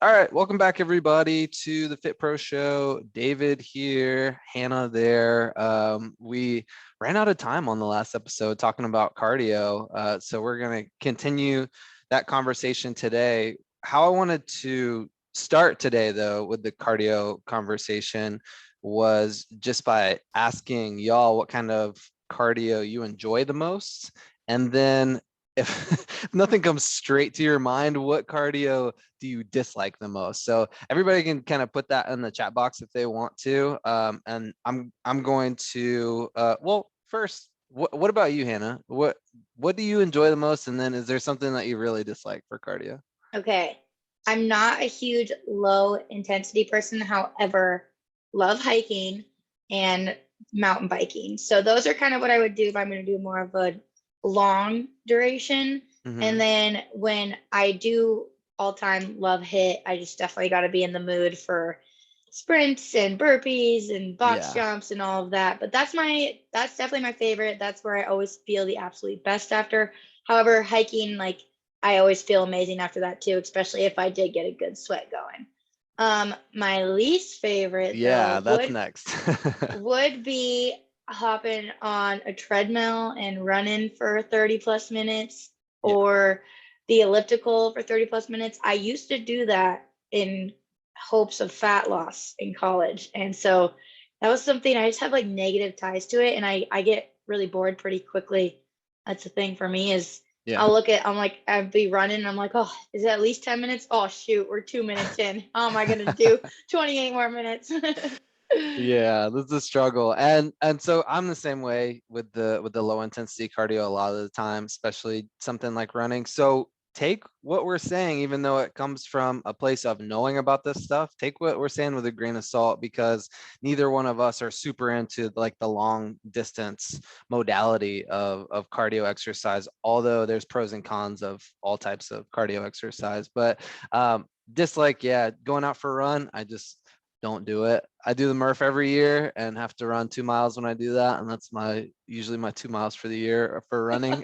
All right, welcome back everybody to the Fit Pro Show. David here, Hannah there. We ran out of time on the last episode talking about cardio, so we're going to continue that conversation today. How I wanted to start today, though, with the cardio conversation was just by asking y'all what kind of cardio you enjoy the most, and then if nothing comes straight to your mind, what cardio do you dislike the most? So everybody can kind of put that in the chat box if they want to. And I'm going to well, first, what about you, Hannah? What do you enjoy the most? And then is there something that you really dislike for cardio? Okay. I'm not a huge low intensity person. However, love hiking and mountain biking. So those are kind of what I would do if I'm going to do more of a long duration. And Hmm. then when I do all time love hit, I just definitely got to be in the mood for sprints and burpees and box Yeah. jumps and all of that. But that's definitely my favorite. That's where I always feel the absolute best after. However, hiking, like I always feel amazing after that too, especially if I did get a good sweat going. My least favorite Yeah, though that's next. would be hopping on a treadmill and running for 30 plus minutes Yeah. or the elliptical for 30 plus minutes. I used to do that in hopes of fat loss in college. And so that was something I just have like negative ties to it. And I get really bored pretty quickly. That's the thing for me is Yeah. I'm like, I'd be running and I'm like, oh, is it at least 10 minutes? Oh, shoot, we're 2 minutes in. How am I going to do 28 more minutes? Yeah, this is a struggle. And so I'm the same way with the low intensity cardio a lot of the time, especially something like running. So take what we're saying, even though it comes from a place of knowing about this stuff, take what we're saying with a grain of salt, because neither one of us are super into like the long distance modality of cardio exercise, although there's pros and cons of all types of cardio exercise. But dislike, yeah, going out for a run, I just don't do it. I do the Murph every year and have to run 2 miles when I do that, and that's my usually my 2 miles for the year for running.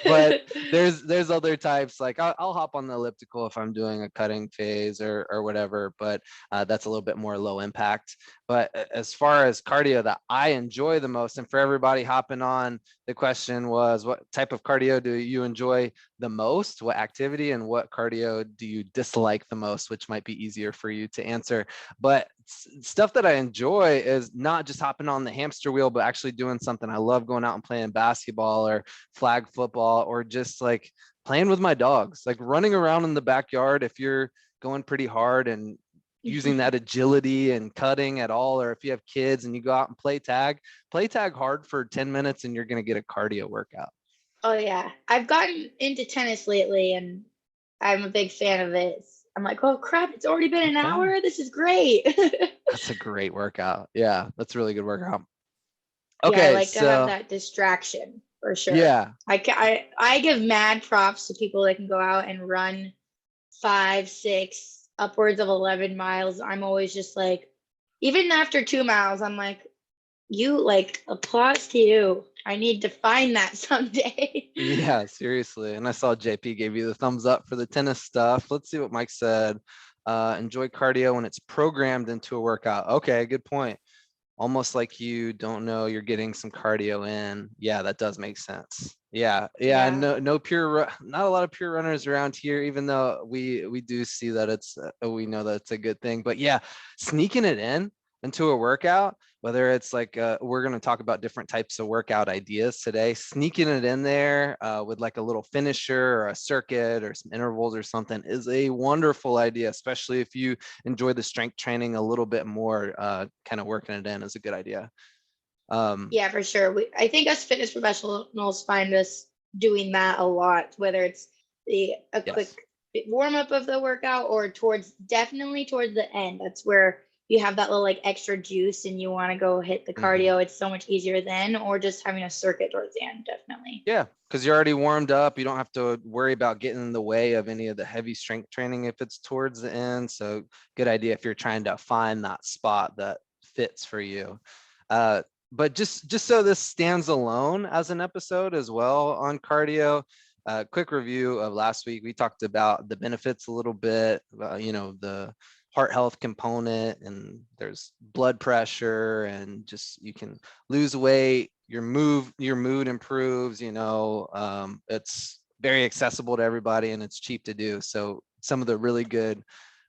But there's other types, like I'll hop on the elliptical if I'm doing a cutting phase or whatever, but that's a little bit more low impact. But as far as cardio that I enjoy the most, and for everybody hopping on, the question was, what type of cardio do you enjoy the most? What activity and what cardio do you dislike the most? Which might be easier for you to answer. But stuff that I enjoy is not just hopping on the hamster wheel, but actually doing something. I love going out and playing basketball or flag football, or just like playing with my dogs, like running around in the backyard. If you're going pretty hard and using that agility and cutting at all, or if you have kids and you go out and play tag hard for 10 minutes and you're going to get a cardio workout. Oh yeah, I've gotten into tennis lately, and I'm a big fan of it. I'm like, oh crap, it's already been an Okay. hour. This is great. That's a great workout. Yeah, that's a really good workout. Yeah, I Okay, like to have so that distraction for sure. yeah, I give mad props to people that can go out and run 5, 6, upwards of 11 miles. I'm always just like, even after 2 miles, I'm like, you like applause to you. I need to find that someday. yeah, seriously. And I saw JP gave you the thumbs up for the tennis stuff. Let's see what Mike said. Enjoy cardio when it's programmed into a workout. Okay, good point. Almost like you don't know you're getting some cardio in. Yeah, that does make sense. Yeah, yeah. Yeah. No pure, not a lot of pure runners around here, even though we do see that it's, we know that it's a good thing. But yeah, sneaking it in into a workout, whether it's like we're going to talk about different types of workout ideas today, sneaking it in there with like a little finisher or a circuit or some intervals or something is a wonderful idea, especially if you enjoy the strength training a little bit more. Kind of working it in is a good idea. um Yeah, for sure. I think us fitness professionals find us doing that a lot, whether it's a yes. quick warm up of the workout or definitely towards the end. That's where you have that little like extra juice and you want to go hit the Hmm. cardio. It's so much easier then, or just having a circuit towards the end, definitely. Yeah, because you're already warmed up. You don't have to worry about getting in the way of any of the heavy strength training if it's towards the end. So good idea if you're trying to find that spot that fits for you. But just so this stands alone as an episode as well on cardio, quick review of last week. We talked about the benefits a little bit, the heart health component, and there's blood pressure, and just you can lose weight, your mood improves, it's very accessible to everybody and it's cheap to do. So some of the really good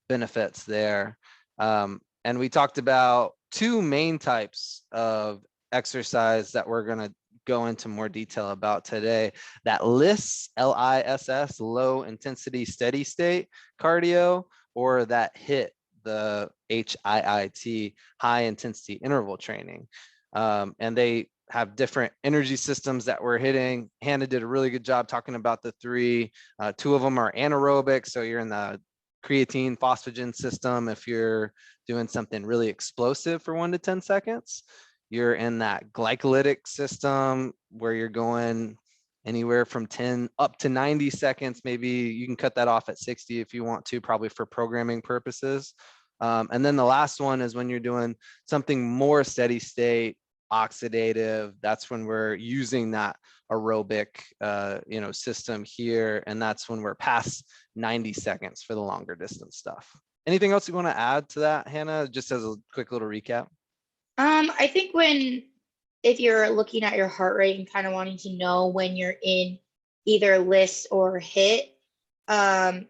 benefits there. And we talked about two main types of exercise that we're going to go into more detail about today. That LISS, LISS, low intensity steady state cardio, or that HIIT, the HIIT, high intensity interval training. And they have different energy systems that we're hitting. Hannah did a really good job talking about the three. Two of them are anaerobic, so you're in the creatine phosphagen system. If you're doing something really explosive for 1 to 10 seconds, you're in that glycolytic system where you're going anywhere from 10 up to 90 seconds. Maybe you can cut that off at 60 if you want to, probably for programming purposes. And then the last one is when you're doing something more steady state, oxidative. That's when we're using that aerobic system here, and that's when we're past 90 seconds for the longer distance stuff. Anything else you want to add to that, Hannah, just as a quick little recap? I think if you're looking at your heart rate and kind of wanting to know when you're in either LISS or HIIT, I'd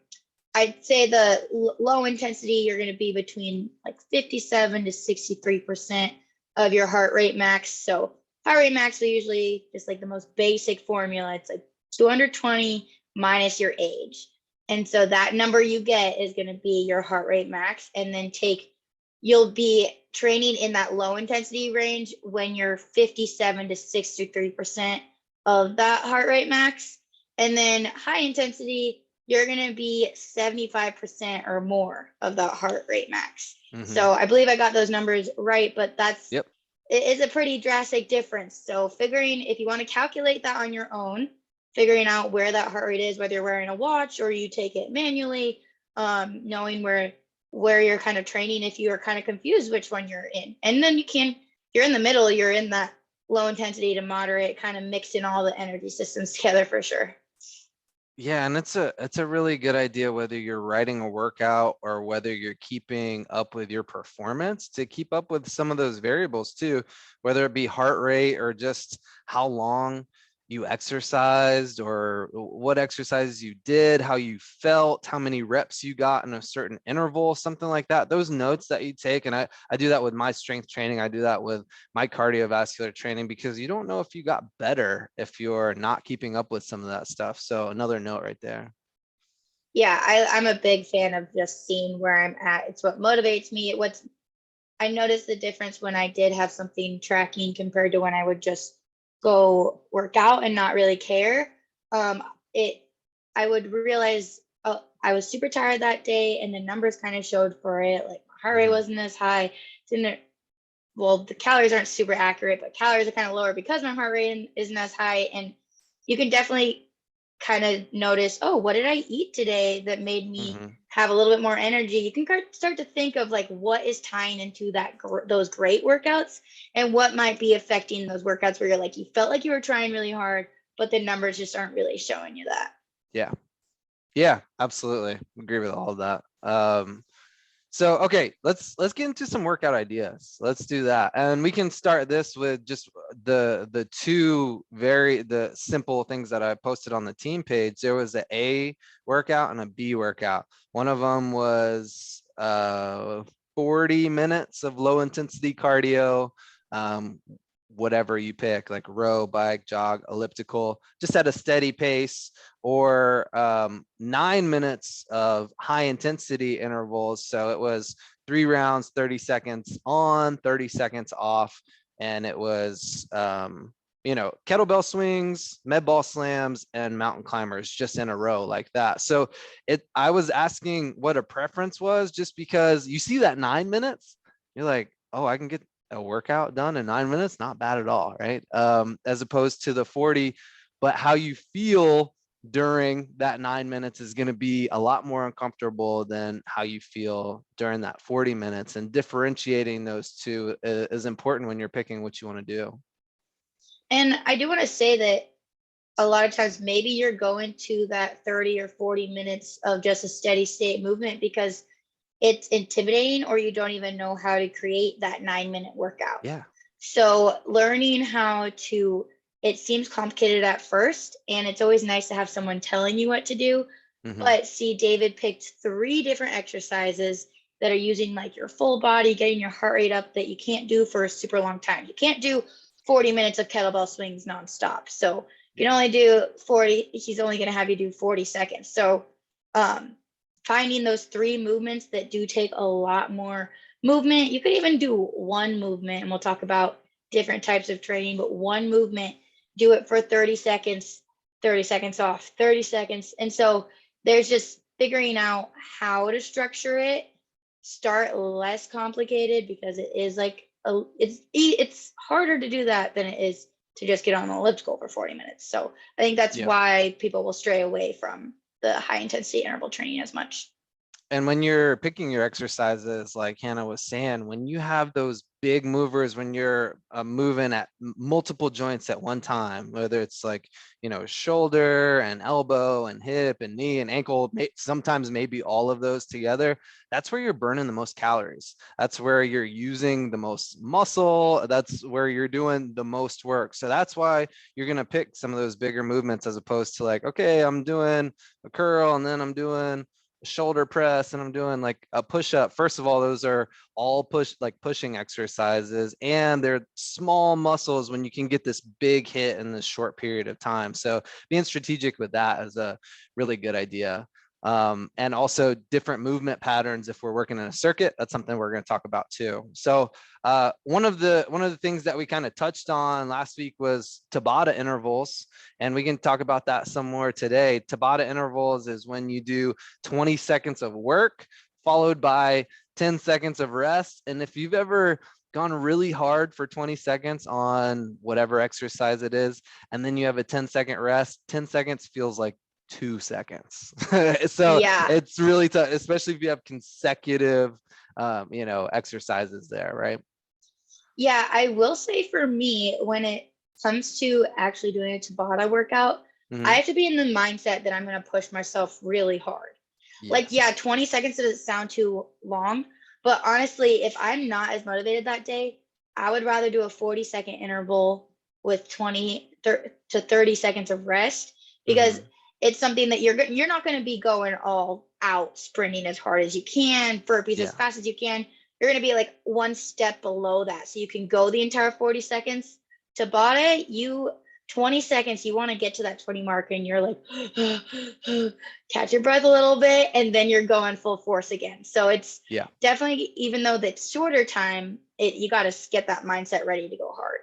say the low intensity, you're going to be between like 57 to 63% of your heart rate max. So heart rate max are usually just like the most basic formula. It's like 220 minus your age. And so that number you get is going to be your heart rate max. And then you'll be training in that low intensity range when you're 57 to 63% of that heart rate max. And then high intensity, you're going to be 75% or more of that heart rate max. Mm-hmm. So I believe I got those numbers right, but it is a pretty drastic difference. So figuring, if you want to calculate that on your own, figuring out where that heart rate is, whether you're wearing a watch or you take it manually, knowing where you're kind of training, if you are kind of confused which one you're in. And then you're in the middle, you're in that low intensity to moderate, kind of mixing all the energy systems together for sure. Yeah, and it's a really good idea, whether you're writing a workout or whether you're keeping up with your performance, to keep up with some of those variables too, whether it be heart rate or just how long you exercised or what exercises you did, how you felt, how many reps you got in a certain interval, something like that. Those notes that you take, and I do that with my strength training. I do that with my cardiovascular training, because you don't know if you got better if you're not keeping up with some of that stuff. So another note right there. Yeah, I'm a big fan of just seeing where I'm at. It's what motivates me. I noticed the difference when I did have something tracking compared to when I would just go work out and not really care. I would realize, I was super tired that day, and the numbers kind of showed for it. Like my heart rate wasn't as high. The calories aren't super accurate, but calories are kind of lower because my heart rate isn't as high. And you can definitely kind of notice, oh, what did I eat today that made me have a little bit more energy? You can start to think of like what is tying into those great workouts and what might be affecting those workouts where you're like, you felt like you were trying really hard, but the numbers just aren't really showing you that. Yeah, absolutely. Agree with all of that. So, okay, let's get into some workout ideas. Let's do that. And we can start this with just the simple things that I posted on the team page. There was an A workout and a B workout. One of them was 40 minutes of low intensity cardio, whatever you pick, like row, bike, jog, elliptical, just at a steady pace, or 9 minutes of high intensity intervals. So it was 3 rounds, 30 seconds on, 30 seconds off. And it was, kettlebell swings, med ball slams, and mountain climbers just in a row like that. So I was asking what a preference was, just because you see that 9 minutes, you're like, oh, I can get a workout done in 9 minutes, not bad at all, right? As opposed to the 40, but how you feel during that 9 minutes is going to be a lot more uncomfortable than how you feel during that 40 minutes. And differentiating those two is important when you're picking what you want to do. And I do want to say that a lot of times maybe you're going to that 30 or 40 minutes of just a steady state movement because it's intimidating or you don't even know how to create that 9-minute workout. Yeah. So learning how to, it seems complicated at first, and it's always nice to have someone telling you what to do. But see, David picked 3 different exercises that are using like your full body, getting your heart rate up that you can't do for a super long time. You can't do 40 minutes of kettlebell swings nonstop. So you can only do 40, he's only going to have you do 40 seconds. So finding those 3 movements that do take a lot more movement. You could even do one movement, and we'll talk about different types of training, but one movement, do it for 30 seconds, 30 seconds off, 30 seconds. And so there's just figuring out how to structure it, start less complicated because it is like, it's harder to do that than it is to just get on an elliptical for 40 minutes. So I think that's why people will stray away from the high intensity interval training as much. And when you're picking your exercises, like Hannah was saying, when you have those big movers, when you're moving at multiple joints at one time, whether it's like, you know, shoulder and elbow and hip and knee and ankle, sometimes maybe all of those together, that's where you're burning the most calories. That's where you're using the most muscle. That's where you're doing the most work. So that's why you're going to pick some of those bigger movements as opposed to like, okay, I'm doing a curl and then I'm doing shoulder press and I'm doing like a push-up. First of all, those are all pushing exercises, and they're small muscles when you can get this big hit in this short period of time. So being strategic with that is a really good idea. And also different movement patterns. If we're working in a circuit, that's something we're going to talk about too. So one of the things that we kind of touched on last week was Tabata intervals, and we can talk about that some more today. Tabata intervals is when you do 20 seconds of work followed by 10 seconds of rest. And if you've ever gone really hard for 20 seconds on whatever exercise it is, and then you have a 10-second rest, 10 seconds feels like 2 seconds. So it's really tough, especially if you have consecutive, exercises there, right? Yeah, I will say for me, when it comes to actually doing a Tabata workout, I have to be in the mindset that I'm going to push myself really hard. Like, 20 seconds doesn't sound too long, but honestly, if I'm not as motivated that day, I would rather do a 40-second interval with 20 to 30 seconds of rest, because it's something that you're not going to be going all out sprinting as hard as you can, burpees as fast as you can. You're going to be like one step below that. So you can go the entire 40 seconds. Tabata, 20 seconds, you want to get to that 20 mark and you're like, catch your breath a little bit, and then you're going full force again. So it's definitely, even though that's shorter time, you got to get that mindset ready to go hard.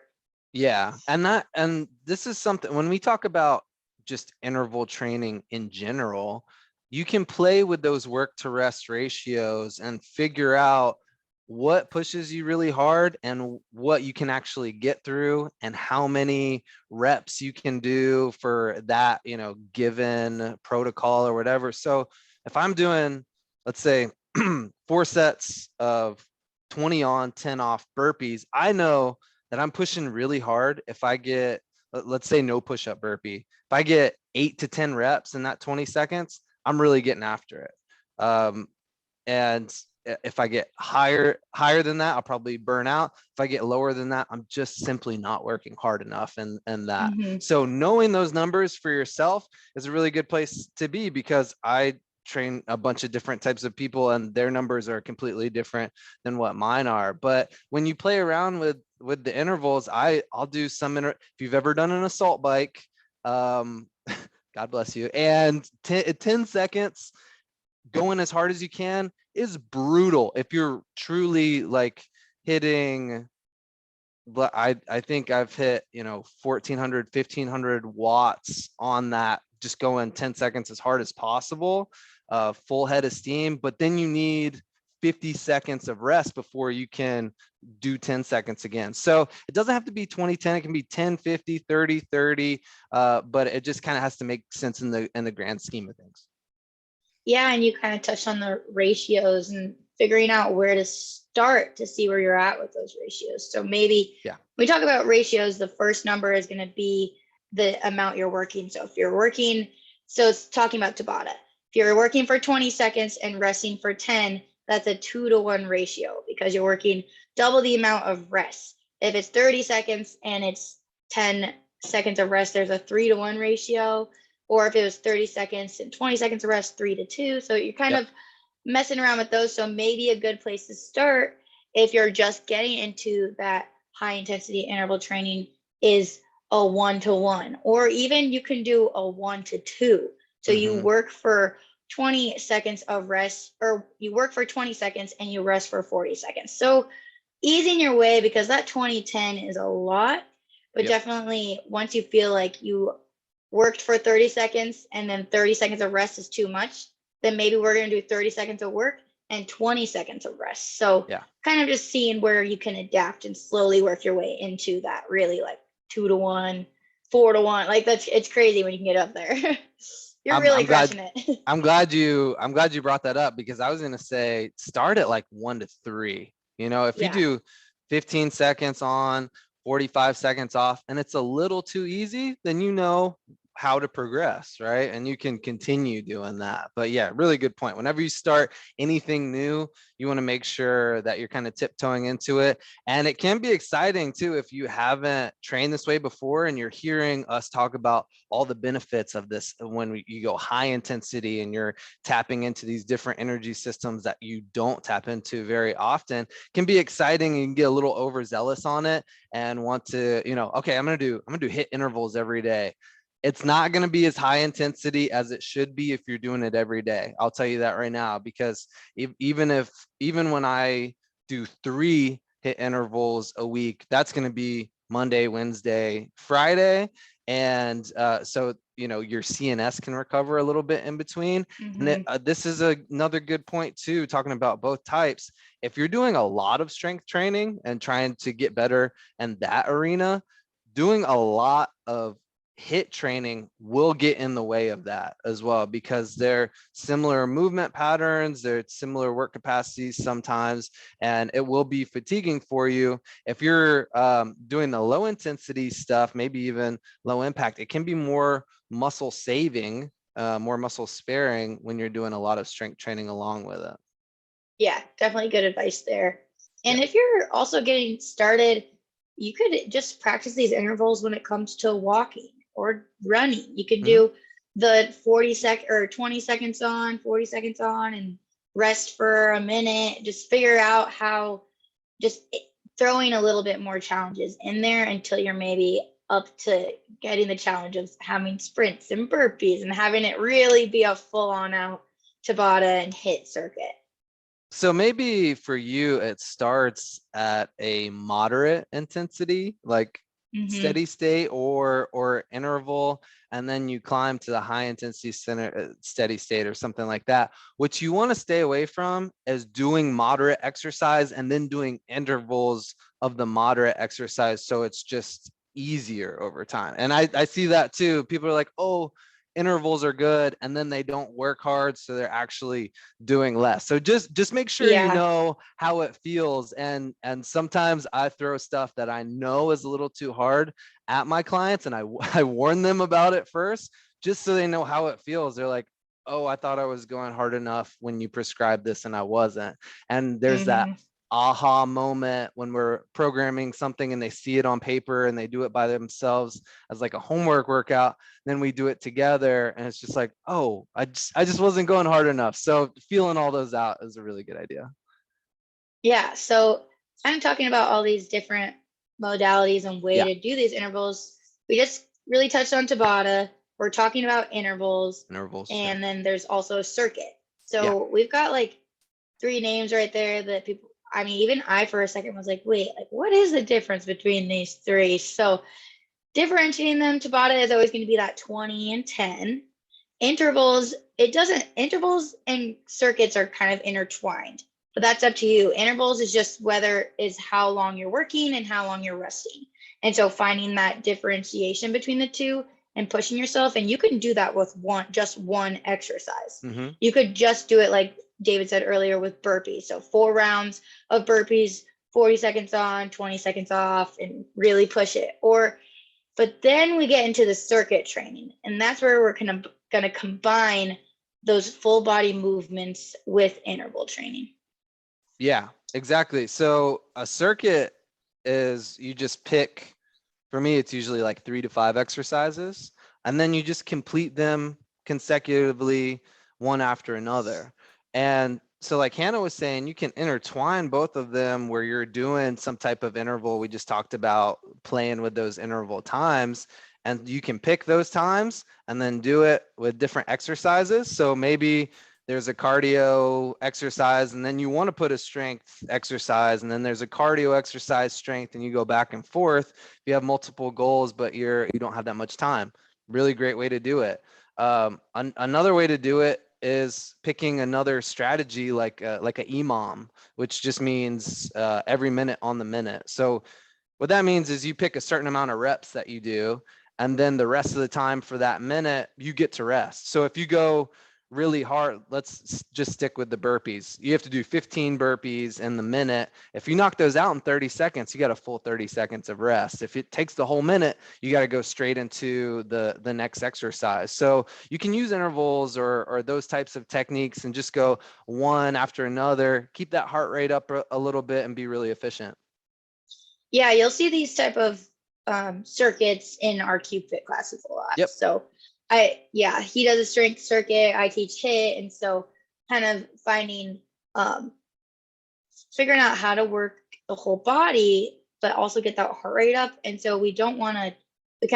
Yeah. And this is something, when we talk about just interval training in general, you can play with those work to rest ratios and figure out what pushes you really hard and what you can actually get through and how many reps you can do for that, given protocol or whatever. So if I'm doing, let's say 4 sets of 20 on, 10 off burpees, I know that I'm pushing really hard. If I get, let's say no push-up burpee, if I get 8 to 10 reps in that 20 seconds, I'm really getting after it. And if I get higher than that, I'll probably burn out. If I get lower than that, I'm just simply not working hard enough. And that. So knowing those numbers for yourself is a really good place to be, because I train a bunch of different types of people and their numbers are completely different than what mine are. But when you play around with the intervals, I'll do some, if you've ever done an assault bike, God bless you. And 10 seconds going as hard as you can is brutal. If you're truly like hitting, I think I've hit, 1400, 1500 watts on that, just going 10 seconds as hard as possible, full head of steam. But then you need 50 seconds of rest before you can do 10 seconds again. So it doesn't have to be 20-10, it can be 10-50, 30-30, but it just kind of has to make sense in the grand scheme of things. Yeah, and you kind of touched on the ratios and figuring out where to start to see where you're at with those ratios. So maybe we talk about ratios, the first number is going to be the amount you're working. So if you're working, so it's talking about Tabata. If you're working for 20 seconds and resting for 10, that's a 2-to-1 ratio because you're working double the amount of rest. If it's 30 seconds and it's 10 seconds of rest, there's a 3-to-1 ratio. Or if it was 30 seconds and 20 seconds of rest, 3-to-2. So you're kind of messing around with those. So maybe a good place to start if you're just getting into that high intensity interval training is a 1-to-1, or even you can do a 1-to-2. So you work for 20 seconds of rest, or you work for 20 seconds and you rest for 40 seconds. So easing your way, because that 20-10 is a lot, but definitely once you feel like you worked for 30 seconds and then 30 seconds of rest is too much, then maybe we're going to do 30 seconds of work and 20 seconds of rest. So kind of just seeing where you can adapt and slowly work your way into that really like 2-to-1, 4-to-1. Like it's crazy when you can get up there. You're really crushing it. I'm glad you brought that up, because I was going to say start at like 1-to-3. You know, if you do 15 seconds on, 45 seconds off, and it's a little too easy, then you know how to progress, right? And you can continue doing that. But yeah, really good point. Whenever you start anything new, you want to make sure that you're kind of tiptoeing into it. And it can be exciting too if you haven't trained this way before and you're hearing us talk about all the benefits of this when you go high intensity and you're tapping into these different energy systems that you don't tap into very often. It can be exciting. You can get a little overzealous on it and want to, you know, okay, I'm gonna do HIIT intervals every day. It's not going to be as high intensity as it should be if you're doing it every day. I'll tell you that right now, because even when I do 3 HIIT intervals a week, that's going to be Monday, Wednesday, Friday. And so, you know, your CNS can recover a little bit in between. And this is another good point too, talking about both types. If you're doing a lot of strength training and trying to get better in that arena, doing a lot of HIIT training will get in the way of that as well, because they're similar movement patterns, they're similar work capacities sometimes, and it will be fatiguing for you. If you're doing the low intensity stuff, maybe even low impact, it can be more muscle saving, more muscle sparing when you're doing a lot of strength training along with it. Yeah, definitely good advice there. And if you're also getting started, you could just practice these intervals when it comes to walking or running. You could do the 20 seconds on, 40 seconds on, and rest for a minute. Just figure out how, just throwing a little bit more challenges in there until you're maybe up to getting the challenge of having sprints and burpees and having it really be a full on out Tabata and HIIT circuit. So maybe for you, it starts at a moderate intensity, like steady state or interval, and then you climb to the high intensity center steady state or something like that. What you want to stay away from is doing moderate exercise and then doing intervals of the moderate exercise, so it's just easier over time. And I see that too. People are like, oh, intervals are good, and then they don't work hard, so they're actually doing less. So just make sure you know how it feels. And sometimes I throw stuff that I know is a little too hard at my clients, and I warn them about it first, just so they know how it feels. They're like, oh, I thought I was going hard enough when you prescribed this and I wasn't. And there's that aha moment when we're programming something and they see it on paper and they do it by themselves as like a homework workout. Then we do it together and it's just like, oh, I just wasn't going hard enough. So feeling all those out is a really good idea. Yeah. So I'm talking about all these different modalities and way to do these intervals. We just really touched on Tabata. We're talking about intervals. And then there's also a circuit. So we've got like 3 names right there that people, I mean, even I for a second was like, wait, like what is the difference between these 3? So differentiating them, Tabata is always going to be that 20 and 10. Intervals and circuits are kind of intertwined, but that's up to you. Intervals is just how long you're working and how long you're resting. And so finding that differentiation between the two and pushing yourself, and you can do that with just one exercise. You could just do it like David said earlier with burpees. So 4 rounds of burpees, 40 seconds on, 20 seconds off, and really push it. Or But then we get into the circuit training, and that's where we're gonna combine those full body movements with interval training. Yeah, exactly. So a circuit is you just pick, for me, it's usually like 3 to 5 exercises, and then you just complete them consecutively, one after another. And so like Hannah was saying, you can intertwine both of them where you're doing some type of interval. We just talked about playing with those interval times, and you can pick those times and then do it with different exercises. So maybe there's a cardio exercise, and then you want to put a strength exercise, and then there's a cardio exercise, strength, and you go back and forth. If you have multiple goals, but you don't have that much time, really great way to do it. Another way to do it is picking another strategy like a EMOM, which just means every minute on the minute. So what that means is you pick a certain amount of reps that you do, and then the rest of the time for that minute, you get to rest. So if you go really hard, let's just stick with the burpees. You have to do 15 burpees in the minute. If you knock those out in 30 seconds, you got a full 30 seconds of rest. If it takes the whole minute, you got to go straight into the next exercise. So you can use intervals or those types of techniques and just go one after another, keep that heart rate up a little bit and be really efficient. Yeah, you'll see these type of circuits in our Cube Fit classes a lot. Yep. So he does a strength circuit, I teach HIIT, and so kind of figuring out how to work the whole body, but also get that heart rate up. And so we kind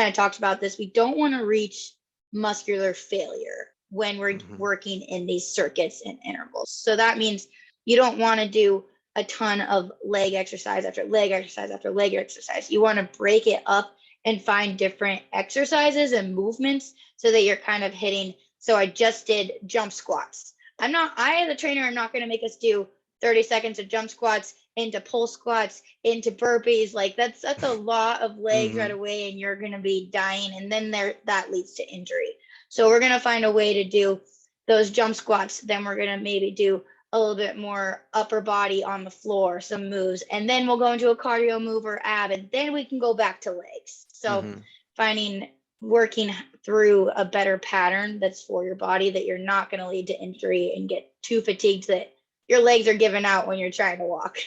of talked about this, we don't want to reach muscular failure when we're working in these circuits and intervals. So that means you don't want to do a ton of leg exercise after leg exercise after leg exercise. You want to break it up and find different exercises and movements so that you're kind of hitting. So I just did jump squats. I as a trainer am not going to make us do 30 seconds of jump squats into pull squats into burpees. Like that's a lot of legs right away, and you're going to be dying, and then that leads to injury. So we're going to find a way to do those jump squats. Then we're going to maybe do a little bit more upper body on the floor, some moves, and then we'll go into a cardio move or ab, and then we can go back to legs. So working through a better pattern that's for your body, that you're not going to lead to injury and get too fatigued that your legs are giving out when you're trying to walk.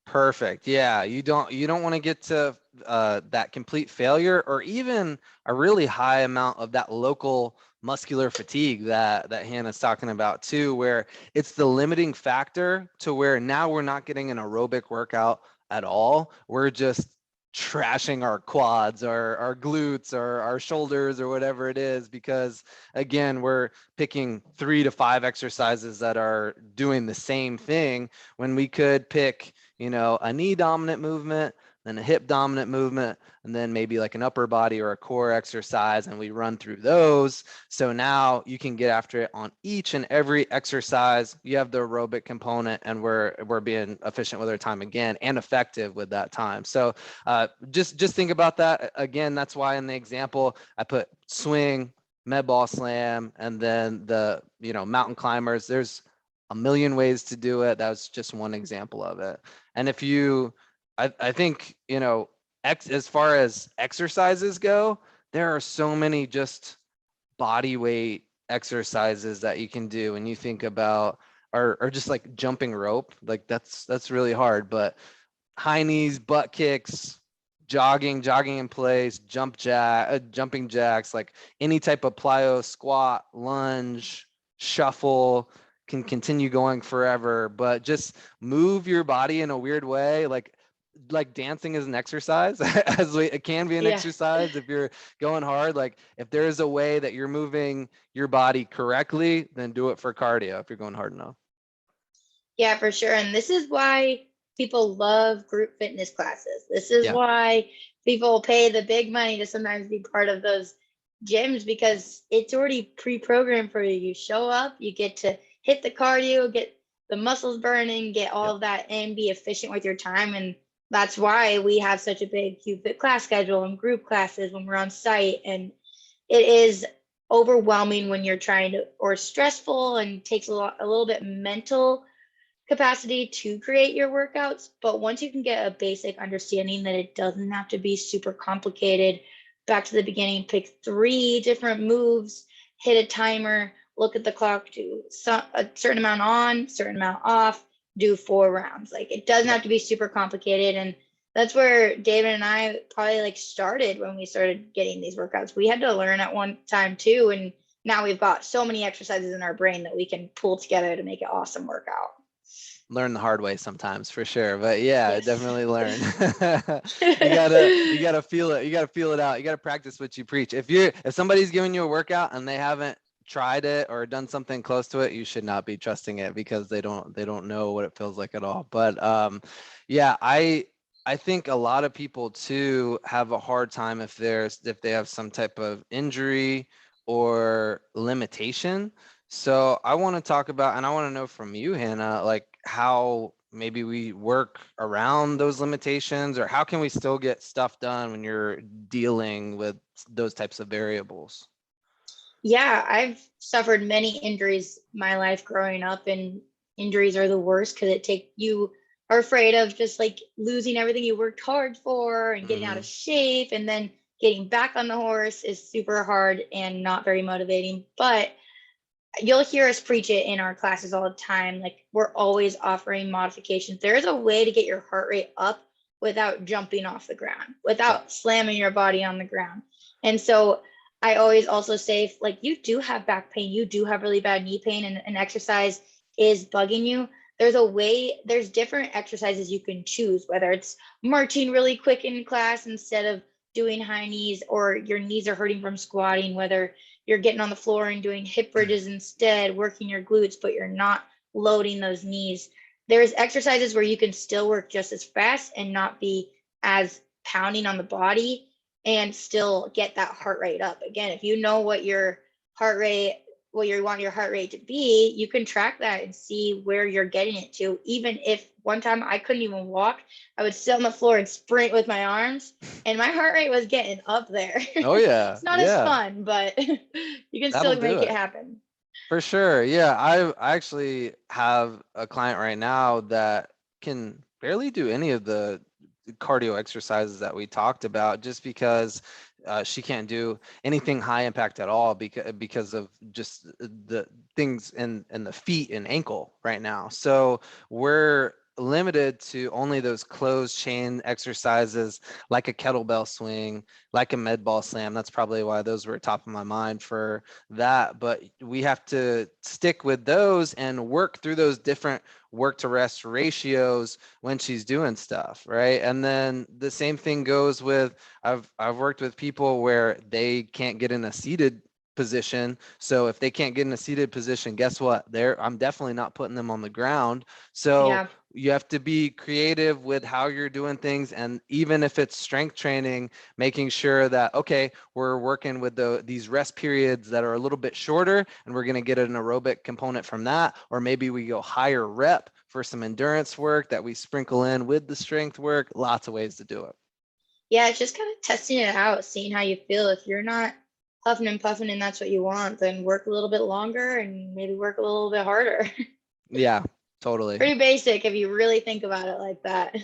Perfect. Yeah, you don't want to get to that complete failure, or even a really high amount of that local muscular fatigue that Hannah's talking about too, where it's the limiting factor to where now we're not getting an aerobic workout at all. We're just trashing our quads or our glutes or our shoulders or whatever it is, because again, we're picking 3 to 5 exercises that are doing the same thing when we could pick, a knee dominant movement, then a hip dominant movement, and then maybe like an upper body or a core exercise, and we run through those. So now you can get after it on each and every exercise. You have the aerobic component, and we're being efficient with our time again and effective with that time. So just think about that. Again, that's why in the example I put swing, med ball slam, and then the mountain climbers. There's a million ways to do it. That was just one example of it. And if I think, as far as exercises go, there are so many just body weight exercises that you can do. And you think about, or just like jumping rope, like that's really hard, but high knees, butt kicks, jogging in place, jumping jacks, like any type of plyo, squat, lunge, shuffle, can continue going forever. But just move your body in a weird way, like dancing is an exercise. It can be an exercise if you're going hard. Like if there is a way that you're moving your body correctly, then do it for cardio if you're going hard enough. Yeah, for sure. And this is why people love group fitness classes. This is why people pay the big money to sometimes be part of those gyms, because it's already pre-programmed for you. You show up, you get to hit the cardio, get the muscles burning, get all of that, and be efficient with your time. And that's why we have such a big Cube Fit class schedule and group classes when we're on site. And it is overwhelming when you're trying to, or stressful, and takes a little bit mental capacity to create your workouts. But once you can get a basic understanding that it doesn't have to be super complicated, back to the beginning, pick 3 different moves, hit a timer, look at the clock, do a certain amount on, certain amount off, do 4 rounds. Like it doesn't have to be super complicated. And that's where David and I probably like started when we started getting these workouts. We had to learn at one time too. And now we've got so many exercises in our brain that we can pull together to make an awesome workout. Learn the hard way sometimes for sure, but yeah, Yes. definitely learn. You gotta feel it. You gotta feel it out. You gotta practice what you preach. If somebody's giving you a workout and they haven't tried it or done something close to it, you should not be trusting it because they don't know what it feels like at all. But yeah, I think a lot of people too have a hard time if they have some type of injury or limitation. So I want to talk about, and I want to know from you, Hannah, like how maybe we work around those limitations, or how can we still get stuff done when you're dealing with those types of variables? Yeah, I've suffered many injuries my life growing up, and injuries are the worst because you are afraid of just like losing everything you worked hard for and getting out Hmm. of shape, and then getting back on the horse is super hard and not very motivating. But you'll hear us preach it in our classes all the time. Like we're always offering modifications. There is a way to get your heart rate up without jumping off the ground, without slamming your body on the ground. And so I always also say, if, like you do have back pain, you do have really bad knee pain, and an exercise is bugging you. There's different exercises you can choose, whether it's marching really quick in class instead of doing high knees, or your knees are hurting from squatting, whether you're getting on the floor and doing hip bridges instead, working your glutes, but you're not loading those knees. There's exercises where you can still work just as fast and not be as pounding on the body and still get that heart rate up. Again, if you know what your heart rate, what you want your heart rate to be, you can track that and see where you're getting it to. Even if one time I couldn't even walk, I would sit on the floor and sprint with my arms, and my heart rate was getting up there. Oh yeah, It's not as yeah, fun, but you can that'll still do make it it. happen. For sure. Yeah, I actually have a client right now that can barely do any of the cardio exercises that we talked about, just because she can't do anything high impact at all because of just the things in the feet and ankle right now. So we're limited to only those closed chain exercises like a kettlebell swing, like a med ball slam. That's probably why those were top of my mind for that. But we have to stick with those and work through those different work to rest ratios when she's doing stuff, right? And then the same thing goes with, I've worked with people where they can't get in a seated position. So if they can't get in a seated position, guess what? I'm definitely not putting them on the ground. So Yeah. you have to be creative with how you're doing things. And even if it's strength training, making sure that, okay, we're working with these rest periods that are a little bit shorter, and we're going to get an aerobic component from that. Or maybe we go higher rep for some endurance work that we sprinkle in with the strength work. Lots of ways to do it. Yeah, it's just kind of testing it out, seeing how you feel. If you're not huffing and puffing and that's what you want, then work a little bit longer and maybe work a little bit harder. Yeah, totally. Pretty basic if you really think about it like that.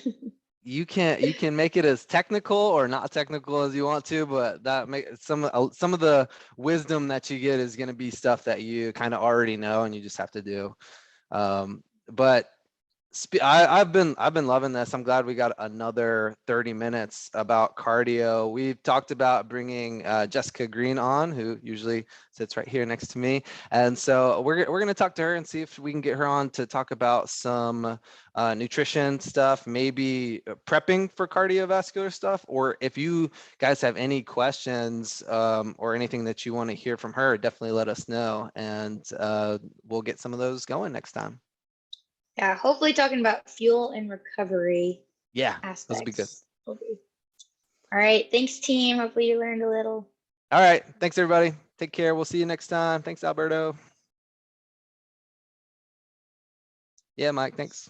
You can make it as technical or not technical as you want to, but that make some of the wisdom that you get is going to be stuff that you kind of already know and you just have to do. But I've been loving this. I'm glad we got another 30 minutes about cardio. We've talked about bringing Jessica Green on, who usually sits right here next to me, and so we're going to talk to her and see if we can get her on to talk about some nutrition stuff, maybe prepping for cardiovascular stuff, or if you guys have any questions or anything that you want to hear from her, definitely let us know, and we'll get some of those going next time. Yeah, hopefully talking about fuel and recovery Yeah, those will be good. aspects will be. All right. Thanks, team. Hopefully you learned a little. All right. Thanks, everybody. Take care. We'll see you next time. Thanks, Alberto. Yeah, Mike. Thanks.